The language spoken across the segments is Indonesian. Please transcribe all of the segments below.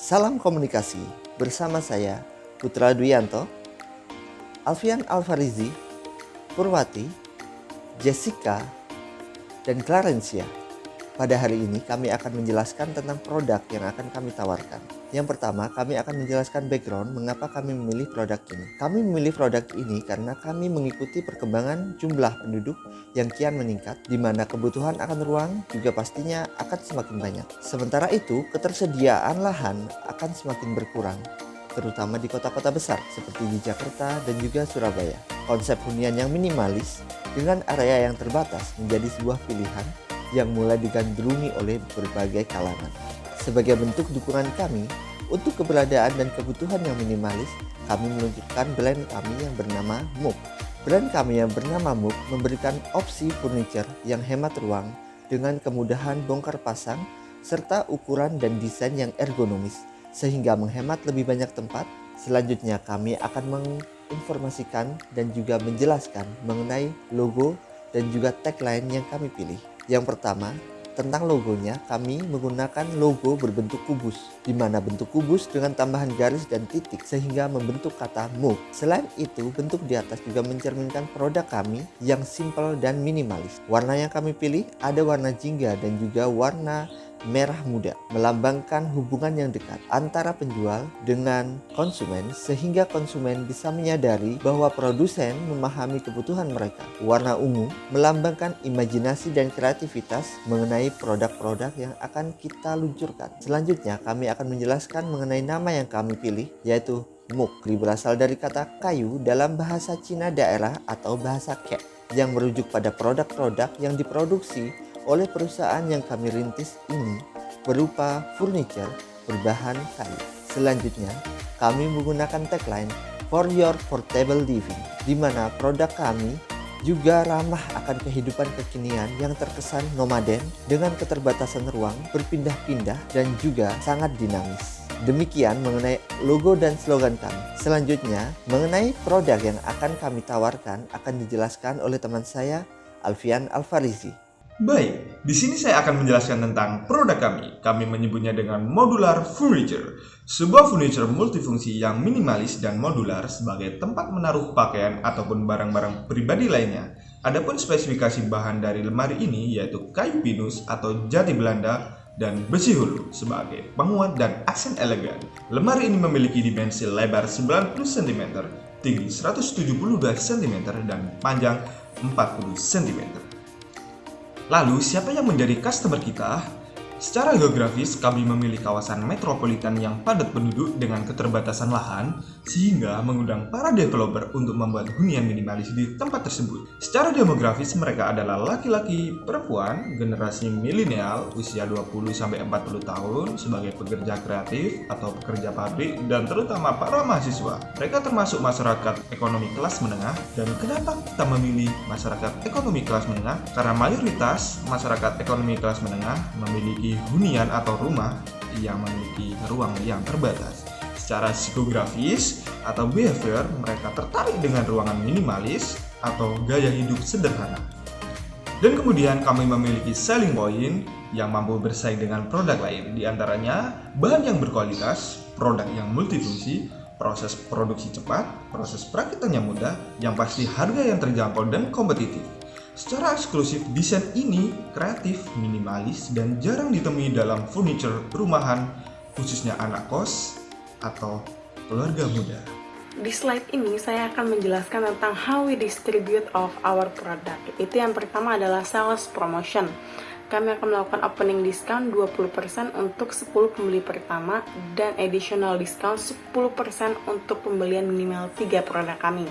Salam komunikasi bersama saya Putra Duyanto, Alfian Alfarizi, Purwati, Jessica, dan Clarencia. Pada hari ini kami akan menjelaskan tentang produk yang akan kami tawarkan. Yang pertama, kami akan menjelaskan background mengapa kami memilih produk ini. Kami memilih produk ini karena kami mengikuti perkembangan jumlah penduduk yang kian meningkat, di mana kebutuhan akan ruang juga pastinya akan semakin banyak. Sementara itu, ketersediaan lahan akan semakin berkurang, terutama di kota-kota besar seperti di Jakarta dan juga Surabaya. Konsep hunian yang minimalis dengan area yang terbatas menjadi sebuah pilihan yang mulai digandrungi oleh berbagai kalangan. Sebagai bentuk dukungan kami untuk keberadaan dan kebutuhan yang minimalis, kami meluncurkan brand kami yang bernama Mook. Brand kami yang bernama Mook memberikan opsi furniture yang hemat ruang dengan kemudahan bongkar pasang serta ukuran dan desain yang ergonomis sehingga menghemat lebih banyak tempat. Selanjutnya kami akan menginformasikan dan juga menjelaskan mengenai logo dan juga tagline yang kami pilih. Yang pertama, tentang logonya, kami menggunakan logo berbentuk kubus, di mana bentuk kubus dengan tambahan garis dan titik sehingga membentuk kata Mook. Selain itu, bentuk di atas juga mencerminkan produk kami yang simple dan minimalis. Warna yang kami pilih ada warna jingga dan juga warna merah muda, melambangkan hubungan yang dekat antara penjual dengan konsumen sehingga konsumen bisa menyadari bahwa produsen memahami kebutuhan mereka. Warna ungu melambangkan imajinasi dan kreativitas mengenai produk-produk yang akan kita luncurkan. Selanjutnya kami akan menjelaskan mengenai nama yang kami pilih, yaitu Mook, berasal dari kata kayu dalam bahasa Cina daerah atau bahasa Kek, yang merujuk pada produk-produk yang diproduksi oleh perusahaan yang kami rintis ini berupa furniture berbahan kayu. Selanjutnya, kami menggunakan tagline For Your Portable Living, di mana produk kami juga ramah akan kehidupan kekinian yang terkesan nomaden dengan keterbatasan ruang, berpindah-pindah, dan juga sangat dinamis. Demikian mengenai logo dan slogan kami. Selanjutnya, mengenai produk yang akan kami tawarkan akan dijelaskan oleh teman saya, Alfian Alfarizi. Baik, di sini saya akan menjelaskan tentang produk kami. Kami menyebutnya dengan modular furniture, sebuah furniture multifungsi yang minimalis dan modular sebagai tempat menaruh pakaian ataupun barang-barang pribadi lainnya. Adapun spesifikasi bahan dari lemari ini yaitu kayu pinus atau jati Belanda dan besi hulu sebagai penguat dan aksen elegan. Lemari ini memiliki dimensi lebar 90 cm, tinggi 172 cm, dan panjang 40 cm. Lalu, siapa yang menjadi customer kita? Secara geografis, kami memilih kawasan metropolitan yang padat penduduk dengan keterbatasan lahan, sehingga mengundang para developer untuk membuat hunian minimalis di tempat tersebut. Secara demografis, mereka adalah laki-laki, perempuan, generasi milenial, usia 20-40 tahun, sebagai pekerja kreatif atau pekerja pabrik, dan terutama para mahasiswa. Mereka termasuk masyarakat ekonomi kelas menengah. Dan kenapa kita memilih masyarakat ekonomi kelas menengah? Karena mayoritas masyarakat ekonomi kelas menengah memiliki hunian atau rumah yang memiliki ruang yang terbatas. Secara psikografis atau behavior, mereka tertarik dengan ruangan minimalis atau gaya hidup sederhana. Dan kemudian kami memiliki selling point yang mampu bersaing dengan produk lain, di antaranya bahan yang berkualitas, produk yang multifungsi, proses produksi cepat, proses perakitannya mudah, yang pasti harga yang terjangkau dan kompetitif. Secara eksklusif, desain ini kreatif, minimalis, dan jarang ditemui dalam furniture rumahan, khususnya anak kos atau keluarga muda. Di slide ini saya akan menjelaskan tentang how we distribute of our product. Itu yang pertama adalah sales promotion. Kami akan melakukan opening discount 20% untuk 10 pembeli pertama dan additional discount 10% untuk pembelian minimal 3 produk kami.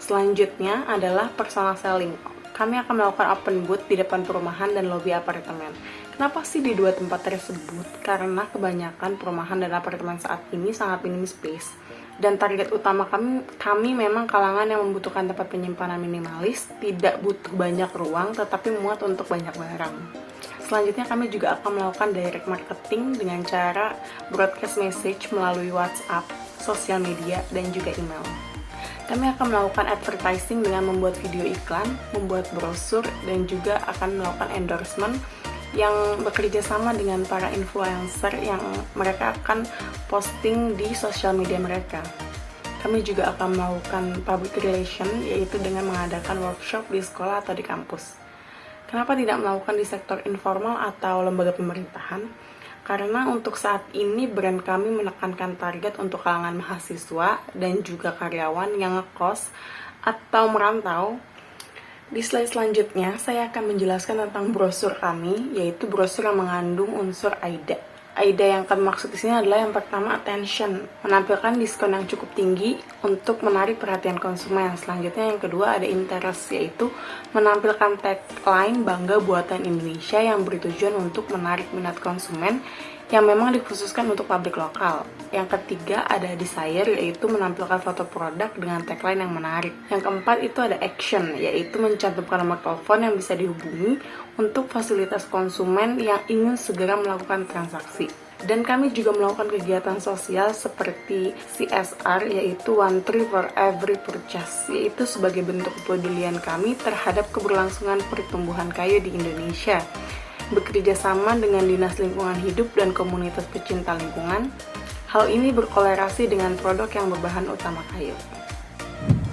Selanjutnya adalah personal selling. Kami akan melakukan open booth di depan perumahan dan lobi apartemen. Kenapa sih di dua tempat tersebut? Karena kebanyakan perumahan dan apartemen saat ini sangat minim space. Dan target utama kami memang kalangan yang membutuhkan tempat penyimpanan minimalis, tidak butuh banyak ruang, tetapi muat untuk banyak barang. Selanjutnya kami juga akan melakukan direct marketing dengan cara broadcast message melalui WhatsApp, sosial media, dan juga email. Kami akan melakukan advertising dengan membuat video iklan, membuat brosur, dan juga akan melakukan endorsement yang bekerja sama dengan para influencer yang mereka akan posting di sosial media mereka. Kami juga akan melakukan public relation, yaitu dengan mengadakan workshop di sekolah atau di kampus. Kenapa tidak melakukan di sektor informal atau lembaga pemerintahan? Karena untuk saat ini brand kami menekankan target untuk kalangan mahasiswa dan juga karyawan yang ngekos atau merantau. Di slide selanjutnya, saya akan menjelaskan tentang brosur kami, yaitu brosur yang mengandung unsur AIDA. AIDA yang kami maksud di sini adalah yang pertama attention, menampilkan diskon yang cukup tinggi untuk menarik perhatian konsumen. Selanjutnya yang kedua ada interest, yaitu menampilkan tagline bangga buatan Indonesia yang bertujuan untuk menarik minat konsumen yang memang dikhususkan untuk pabrik lokal. Yang ketiga ada desire, yaitu menampilkan foto produk dengan tagline yang menarik. Yang keempat itu ada action, yaitu mencantumkan nomor telepon yang bisa dihubungi untuk fasilitas konsumen yang ingin segera melakukan transaksi. Dan kami juga melakukan kegiatan sosial seperti CSR, yaitu One Tree for Every Purchase, yaitu sebagai bentuk kepedulian kami terhadap keberlangsungan pertumbuhan kayu di Indonesia. Bekerja sama dengan Dinas Lingkungan Hidup dan komunitas pecinta lingkungan. Hal ini berkolerasi dengan produk yang berbahan utama kayu.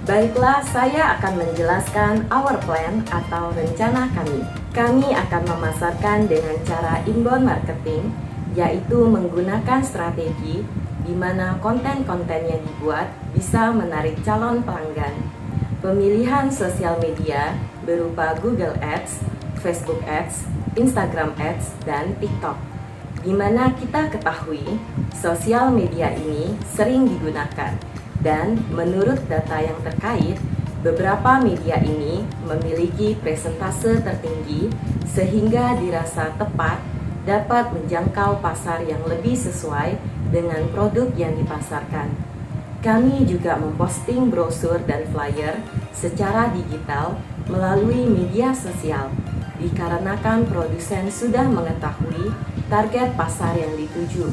Baiklah, saya akan menjelaskan our plan atau rencana kami. Kami akan memasarkan dengan cara inbound marketing, yaitu menggunakan strategi di mana konten-konten yang dibuat bisa menarik calon pelanggan. Pemilihan sosial media berupa Google Ads, Facebook Ads, Instagram Ads, dan TikTok. Di mana kita ketahui sosial media ini sering digunakan, dan menurut data yang terkait, beberapa media ini memiliki presentase tertinggi sehingga dirasa tepat dapat menjangkau pasar yang lebih sesuai dengan produk yang dipasarkan. Kami juga memposting brosur dan flyer secara digital melalui media sosial, dikarenakan produsen sudah mengetahui target pasar yang dituju.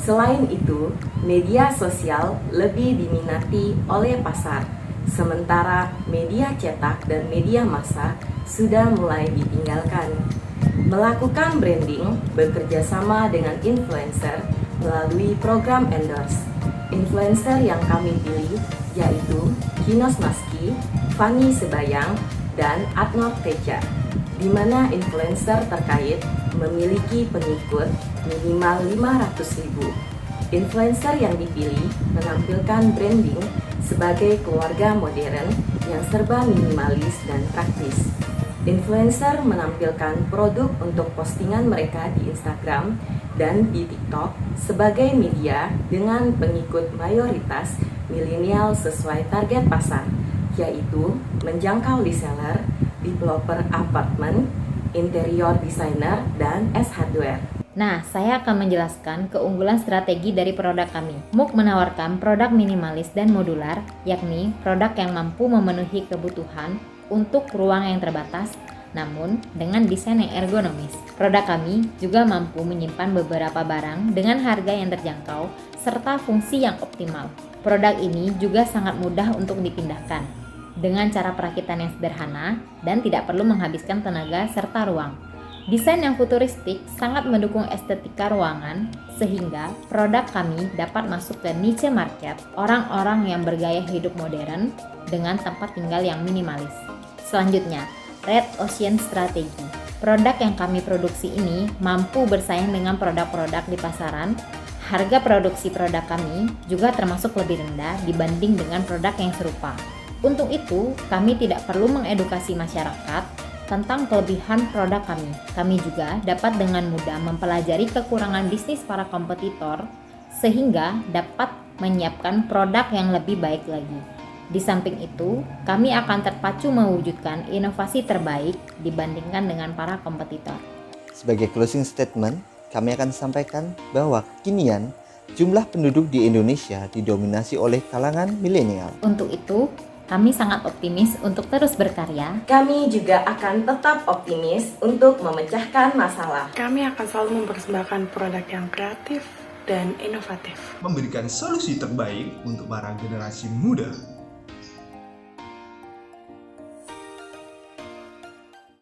Selain itu, media sosial lebih diminati oleh pasar, sementara media cetak dan media massa sudah mulai ditinggalkan. Melakukan branding bekerja sama dengan influencer melalui program endorse. Influencer yang kami pilih yaitu Kinos Maski, Fanny Sebayang, dan Adnor Teja, di mana influencer terkait memiliki pengikut minimal 500.000. Influencer yang dipilih menampilkan branding sebagai keluarga modern yang serba minimalis dan praktis. Influencer menampilkan produk untuk postingan mereka di Instagram dan di TikTok sebagai media dengan pengikut mayoritas milenial sesuai target pasar, yaitu menjangkau reseller, developer apartemen, interior designer, dan S-hardware. Nah, saya akan menjelaskan keunggulan strategi dari produk kami. MOOC menawarkan produk minimalis dan modular, yakni produk yang mampu memenuhi kebutuhan untuk ruang yang terbatas, namun dengan desain yang ergonomis. Produk kami juga mampu menyimpan beberapa barang dengan harga yang terjangkau serta fungsi yang optimal. Produk ini juga sangat mudah untuk dipindahkan dengan cara perakitan yang sederhana dan tidak perlu menghabiskan tenaga serta ruang. Desain yang futuristik sangat mendukung estetika ruangan, sehingga produk kami dapat masuk ke niche market orang-orang yang bergaya hidup modern dengan tempat tinggal yang minimalis. Selanjutnya, Red Ocean Strategy. Produk yang kami produksi ini mampu bersaing dengan produk-produk di pasaran. Harga produksi produk kami juga termasuk lebih rendah dibanding dengan produk yang serupa. Untuk itu, kami tidak perlu mengedukasi masyarakat tentang kelebihan produk kami. Kami juga dapat dengan mudah mempelajari kekurangan bisnis para kompetitor sehingga dapat menyiapkan produk yang lebih baik lagi. Di samping itu, kami akan terpacu mewujudkan inovasi terbaik dibandingkan dengan para kompetitor. Sebagai closing statement, kami akan sampaikan bahwa kekinian jumlah penduduk di Indonesia didominasi oleh kalangan milenial. Untuk itu, kami sangat optimis untuk terus berkarya. Kami juga akan tetap optimis untuk memecahkan masalah. Kami akan selalu mempersembahkan produk yang kreatif dan inovatif. Memberikan solusi terbaik untuk para generasi muda.